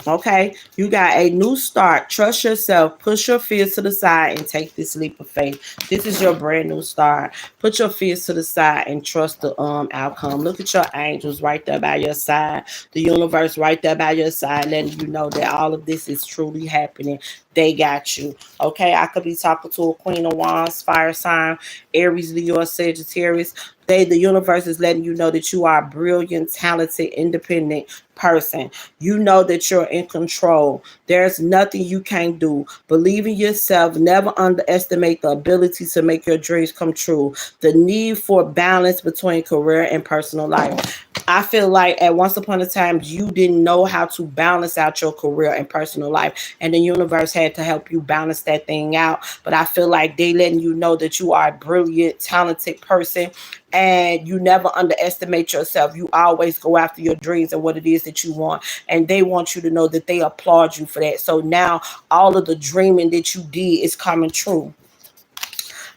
Okay, you got a new start. Trust yourself. Push your fears to the side and take this leap of faith. This is your brand new start. Put your fears to the side and trust the outcome. Look at your angels right there by your side. The universe right there by your side, letting you know that all of this is truly happening. They got you. Okay, I could be talking to a Queen of Wands, fire sign, Aries, Leo, Sagittarius. The universe is letting you know that you are a brilliant, talented, independent person. You know that you're in control. There's nothing you can't do. Believe in yourself. Never underestimate the ability to make your dreams come true. The need for balance between career and personal life. I feel like at once upon a time you didn't know how to balance out your career and personal life, and the universe had to help you balance that thing out. But I feel like they letting you know that you are a brilliant, talented person, and you never underestimate yourself. You always go after your dreams and what it is that you want, and they want you to know that they applaud you for that. So now all of the dreaming that you did is coming true.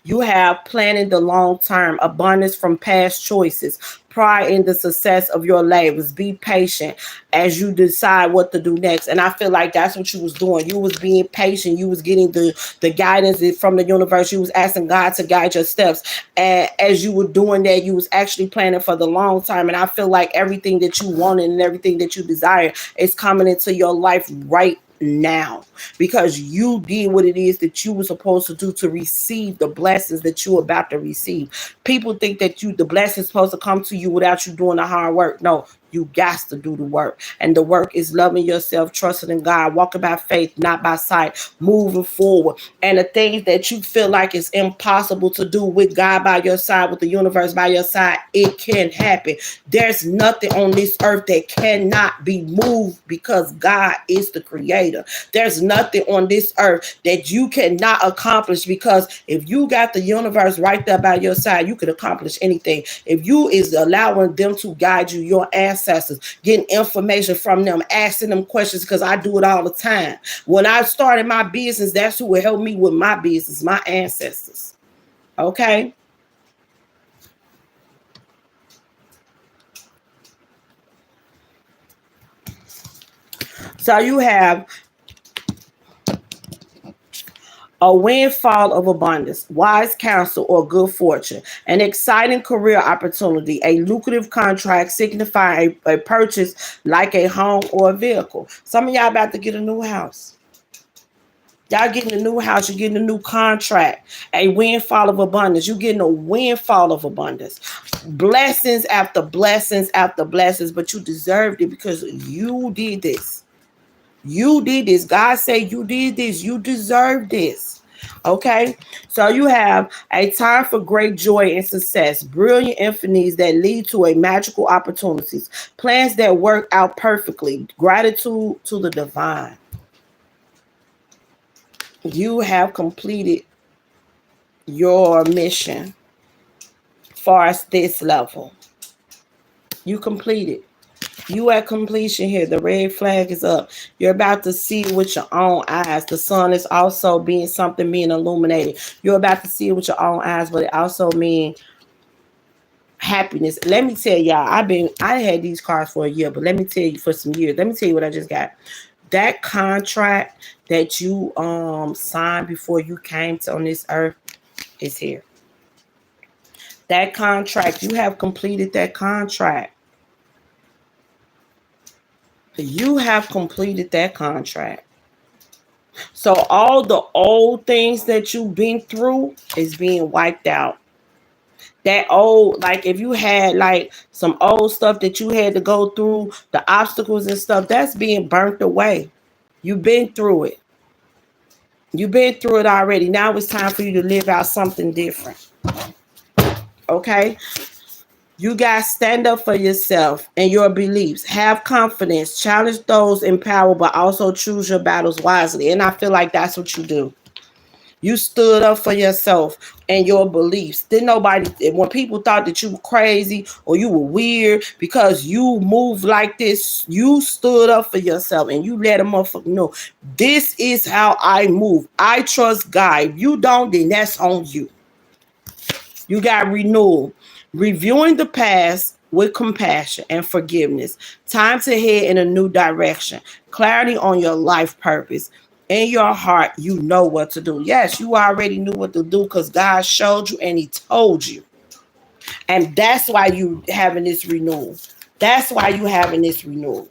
You have planning the long term, abundance from past choices, pride in the success of your labors. Be patient as you decide what to do next. And I feel like that's what you was doing. You was being patient. You was getting the guidance from the universe. You was asking God to guide your steps. And as you were doing that, you was actually planning for the long term. And I feel like everything that you wanted and everything that you desire is coming into your life right now, because you did what it is that you were supposed to do to receive the blessings that you're about to receive. People think that the blessings supposed to come to you without you doing the hard work. No, you got to do the work, and the work is loving yourself, trusting in God, walking by faith, not by sight, moving forward. And the things that you feel like is impossible to do, with God by your side, with the universe by your side, it can happen. There's nothing on this earth that cannot be moved, because God is the creator. There's nothing on this earth that you cannot accomplish, because if you got the universe right there by your side, you can accomplish anything. If you is allowing them to guide you, your ancestors, getting information from them, asking them questions, because I do it all the time. When I started my business, that's who would help me with my business, my ancestors. Okay? So you have a windfall of abundance, wise counsel, or good fortune, an exciting career opportunity, a lucrative contract signifying a purchase like a home or a vehicle. Some of y'all about to get a new house. Y'all getting a new house, you're getting a new contract, a windfall of abundance. You're getting a windfall of abundance. Blessings after blessings after blessings, but you deserved it because you did this. You did this. God said you did this. You deserve this. Okay, so you have a time for great joy and success, brilliant infinities that lead to a magical opportunities, plans that work out perfectly, gratitude to the divine. You have completed your mission far as this level. You completed. You at completion here. The red flag is up. You're about to see with your own eyes. The sun is also being something being illuminated. You're about to see it with your own eyes, but it also means happiness. Let me tell y'all, I had these cards for a year, but let me tell you, for some years. Let me tell you what I just got. That contract that you signed before you came to on this earth is here. That contract, you have completed that contract. You have completed that contract. So all the old things that you've been through is being wiped out. That old, like if you had like some old stuff that you had to go through, the obstacles and stuff, that's being burnt away. You've been through it. You've been through it already. Now it's time for you to live out something different. Okay? You guys stand up for yourself and your beliefs. Have confidence. Challenge those in power, but also choose your battles wisely. And I feel like that's what you do. You stood up for yourself and your beliefs. Didn't nobody, when people thought that you were crazy or you were weird because you moved like this, you stood up for yourself and you let a motherfucker know, this is how I move. I trust God. If you don't, then that's on you. You got renewal. Reviewing the past with compassion and forgiveness. Time to head in a new direction. Clarity on your life purpose. In your heart, you know what to do. Yes, you already knew what to do because God showed you and he told you. And that's why you having this renewal. That's why you having this renewal.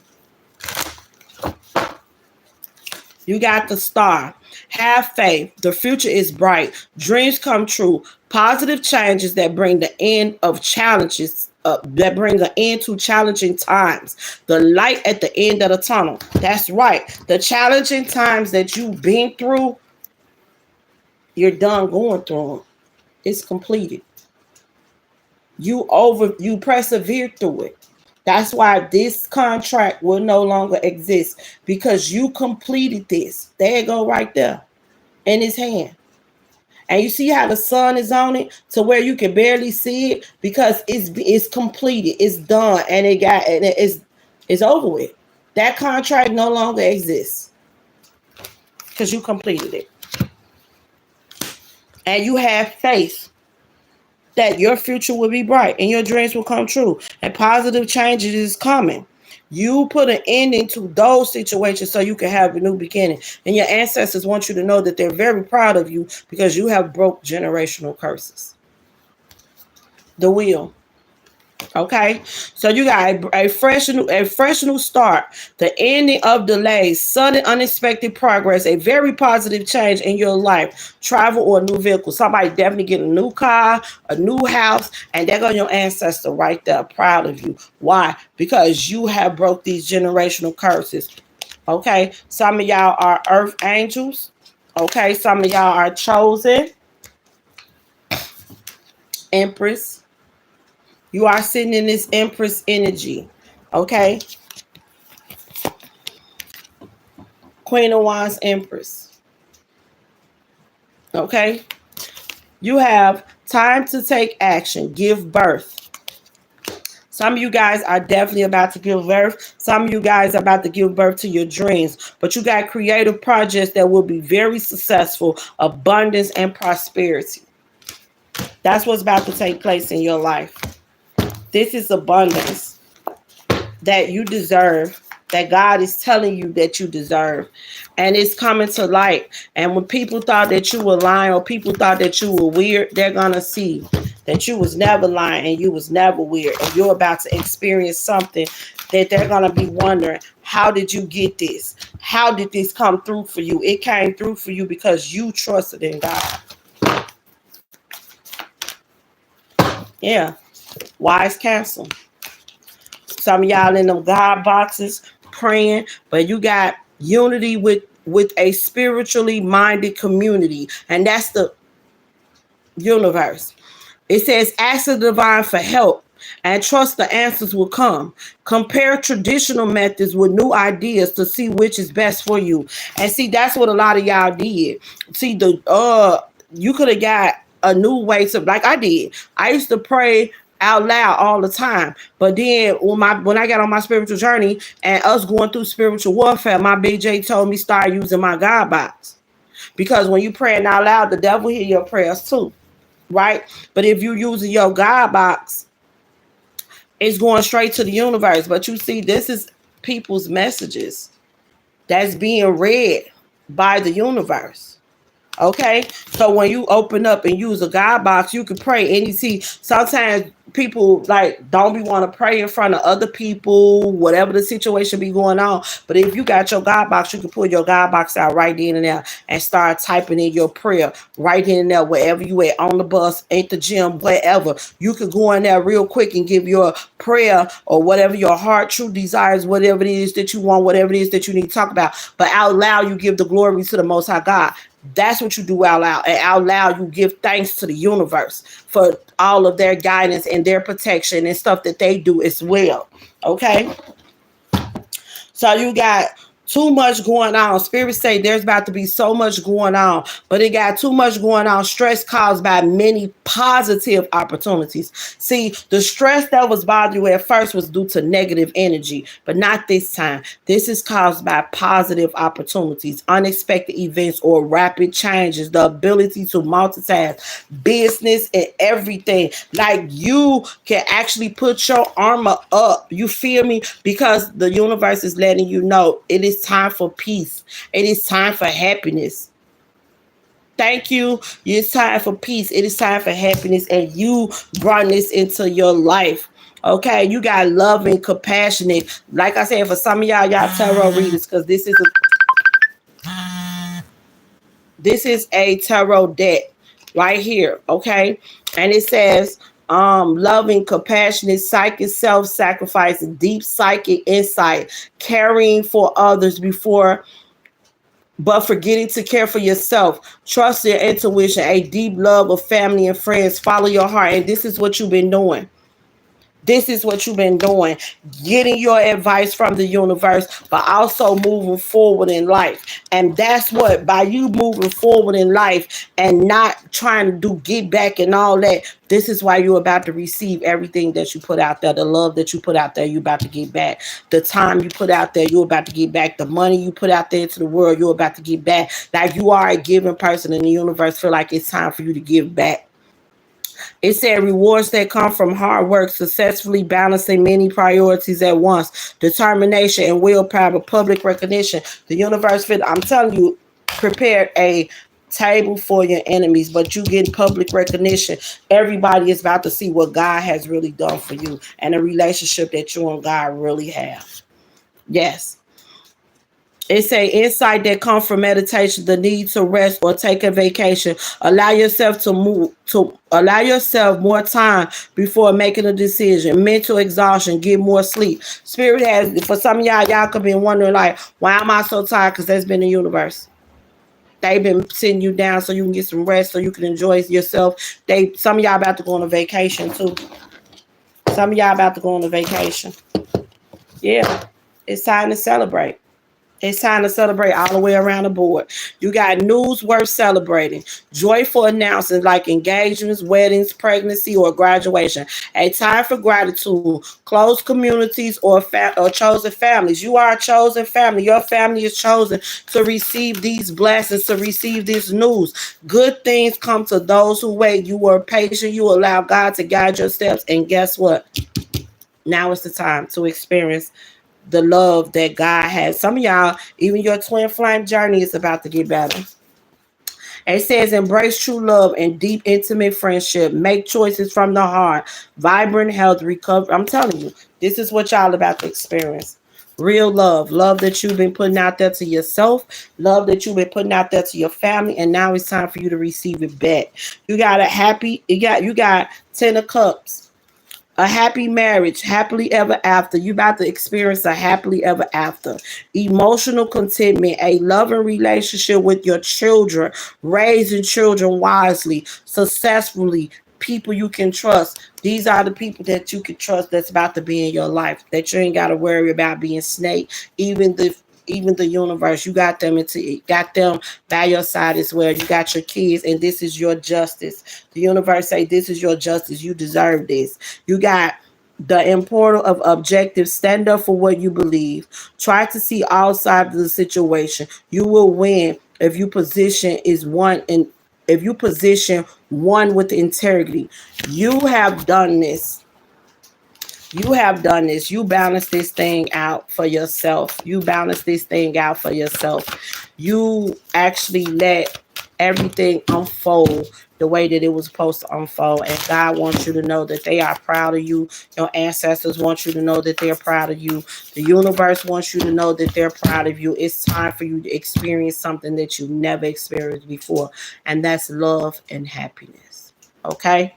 You got the star. Have faith. The future is bright. Dreams come true. Positive changes that bring the end of challenges, that bring an end to challenging times. The light at the end of the tunnel. That's right. The challenging times that you've been through, you're done going through them. It's completed. You persevere through it. That's why this contract will no longer exist because you completed this. There you go right there in his hand. And you see how the sun is on it to where you can barely see it because it's completed. It's done and it's over with. That contract no longer exists because you completed it. And you have faith that your future will be bright and your dreams will come true and positive changes is coming. You put an ending to those situations so you can have a new beginning. And your ancestors want you to know that they're very proud of you because you have broke generational curses. The wheel. Okay, so you got a fresh new start, the ending of delays, sudden unexpected progress, a very positive change in your life, travel or a new vehicle. Somebody definitely get a new car, a new house, and there go your ancestor right there, proud of you. Why? Because you have broke these generational curses. Okay, some of y'all are earth angels. Okay, some of y'all are chosen. Empress. You are sitting in this Empress energy. Okay. Queen of Wands, Empress. Okay. You have time to take action. Give birth. Some of you guys are definitely about to give birth. Some of you guys are about to give birth to your dreams. But you got creative projects that will be very successful. Abundance and prosperity. That's what's about to take place in your life. This is abundance that you deserve, that God is telling you that you deserve. And it's coming to light. And when people thought that you were lying or people thought that you were weird, they're going to see that you was never lying and you was never weird. And you're about to experience something that they're going to be wondering, how did you get this? How did this come through for you? It came through for you because you trusted in God. Yeah. Wise counsel. Some of y'all in them God boxes praying, but you got unity with a spiritually minded community, and that's the universe. It says, ask the divine for help and trust the answers will come. Compare traditional methods with new ideas to see which is best for you. And see, that's what a lot of y'all did. See, you could have got a new way to, like I did. I used to pray out loud all the time, but then when I got on my spiritual journey and us going through spiritual warfare, my BJ told me start using my God box, because when you praying out loud, the devil hear your prayers too, right? But if you using your God box, it's going straight to the universe. But you see, this is people's messages that's being read by the universe. Okay, so when you open up and use a God box, you can pray. And you see, sometimes people like don't be want to pray in front of other people, whatever the situation be going on. But if you got your God box, you can pull your God box out right then and there and start typing in your prayer right then and there, wherever you at, on the bus, at the gym, wherever. You could go in there real quick and give your prayer or whatever your heart true desires, whatever it is that you want, whatever it is that you need to talk about. But out loud, you give the glory to the Most High God. That's what you do out loud. And out loud, you give thanks to the universe for all of their guidance and their protection and stuff that they do as well. Okay? So you got Too much going on. Spirit say there's about to be so much going on, but it got too much going on. Stress caused by many positive opportunities. See, the stress that was bothering you at first was due to negative energy, but not this time. This is caused by positive opportunities, unexpected events, or rapid changes. The ability to multitask, business, and everything. Like you can actually put your armor up. You feel me? Because the universe is letting you know it is time for peace. It is time for happiness. Thank you. It's time for peace. It is time for happiness, and you brought this into your life. Okay, you got love and compassionate. Like I said, for some of y'all tarot readers, because this is a tarot deck right here. Okay, and it says loving, compassionate, psychic, self-sacrifice, deep psychic insight, caring for others before but forgetting to care for yourself. Trust your intuition, a deep love of family and friends. Follow your heart. And this is what you've been doing. This is what you've been doing, getting your advice from the universe, but also moving forward in life. And that's what, by you moving forward in life and not trying to do get back and all that, this is why you're about to receive everything that you put out there. The love that you put out there, you're about to get back. The time you put out there, you're about to get back. The money you put out there into the world, you're about to get back. Like you are a giving person, and the universe feel like it's time for you to give back. It said rewards that come from hard work, successfully balancing many priorities at once, determination and willpower, public recognition. The universe, I'm telling you, prepared a table for your enemies, but you get public recognition. Everybody is about to see what God has really done for you and the relationship that you and God really have. Yes. It's a insight that comes from meditation, the need to rest or take a vacation. Allow yourself to allow yourself more time before making a decision. Mental exhaustion, get more sleep. Spirit has, for some of y'all could be wondering like, why am I so tired? Because that's been the universe. They've been sitting you down so you can get some rest, so you can enjoy yourself. Some of y'all about to go on a vacation too. Some of y'all about to go on a vacation. Yeah, it's time to celebrate. It's time to celebrate all the way around the board. You got news worth celebrating. Joyful announcements like engagements, weddings, pregnancy, or graduation. A time for gratitude. Closed communities or chosen families. You are a chosen family. Your family is chosen to receive these blessings, to receive this news. Good things come to those who wait. You were patient. You allow God to guide your steps. And guess what? Now is the time to experience the love that God has. Some of y'all, even your twin flame journey is about to get better. It says embrace true love and deep intimate friendship. Make choices from the heart. Vibrant health, recovery. I'm telling you, this is what y'all about to experience. Real love. Love that you've been putting out there to yourself. Love that you've been putting out there to your family. And now it's time for you to receive it back. You got you got 10 of cups. A happy marriage, happily ever after. You about to experience a happily ever after. Emotional contentment, a loving relationship with your children, raising children wisely, successfully, people you can trust. These are the people that you can trust that's about to be in your life, that you ain't got to worry about being snake. Even the universe, you got them by your side as well. You got your kids, and this is your justice. The universe say this is your justice. You deserve this. You got the importance of objective. Stand up for what you believe. Try to see all sides of the situation. You will win if you position one with integrity. You have done this. You have done this. You balance this thing out for yourself. You balance this thing out for yourself. You actually let everything unfold the way that it was supposed to unfold. And God wants you to know that they are proud of you. Your ancestors want you to know that they're proud of you. The universe wants you to know that they're proud of you. It's time for you to experience something that you never experienced before. And that's love and happiness. Okay?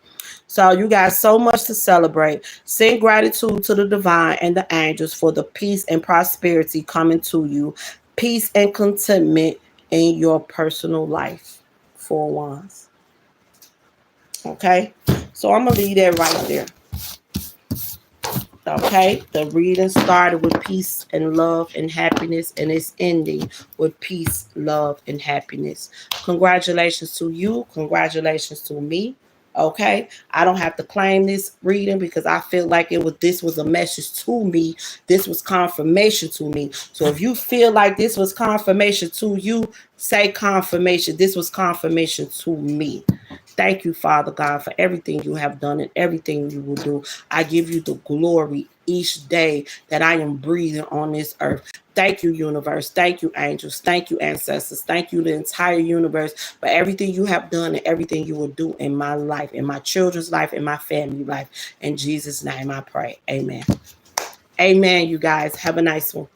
So you got so much to celebrate. Send gratitude to the divine and the angels for the peace and prosperity coming to you. Peace and contentment in your personal life. 4 wands. Okay? So I'm going to leave that right there. Okay, the reading started with peace and love and happiness, and it's ending with peace, love, and happiness. Congratulations to you. Congratulations to me. Okay, I don't have to claim this reading because I feel like this was a message to me. This was confirmation to me. So if you feel like this was confirmation to you, say confirmation. This was confirmation to me. Thank you, Father God, for everything you have done and everything you will do. I give you the glory each day that I am breathing on this earth. Thank you, universe. Thank you, angels. Thank you, ancestors. Thank you, the entire universe, for everything you have done and everything you will do in my life, in my children's life, in my family life. In Jesus' name I pray. Amen. Amen, you guys. Have a nice one.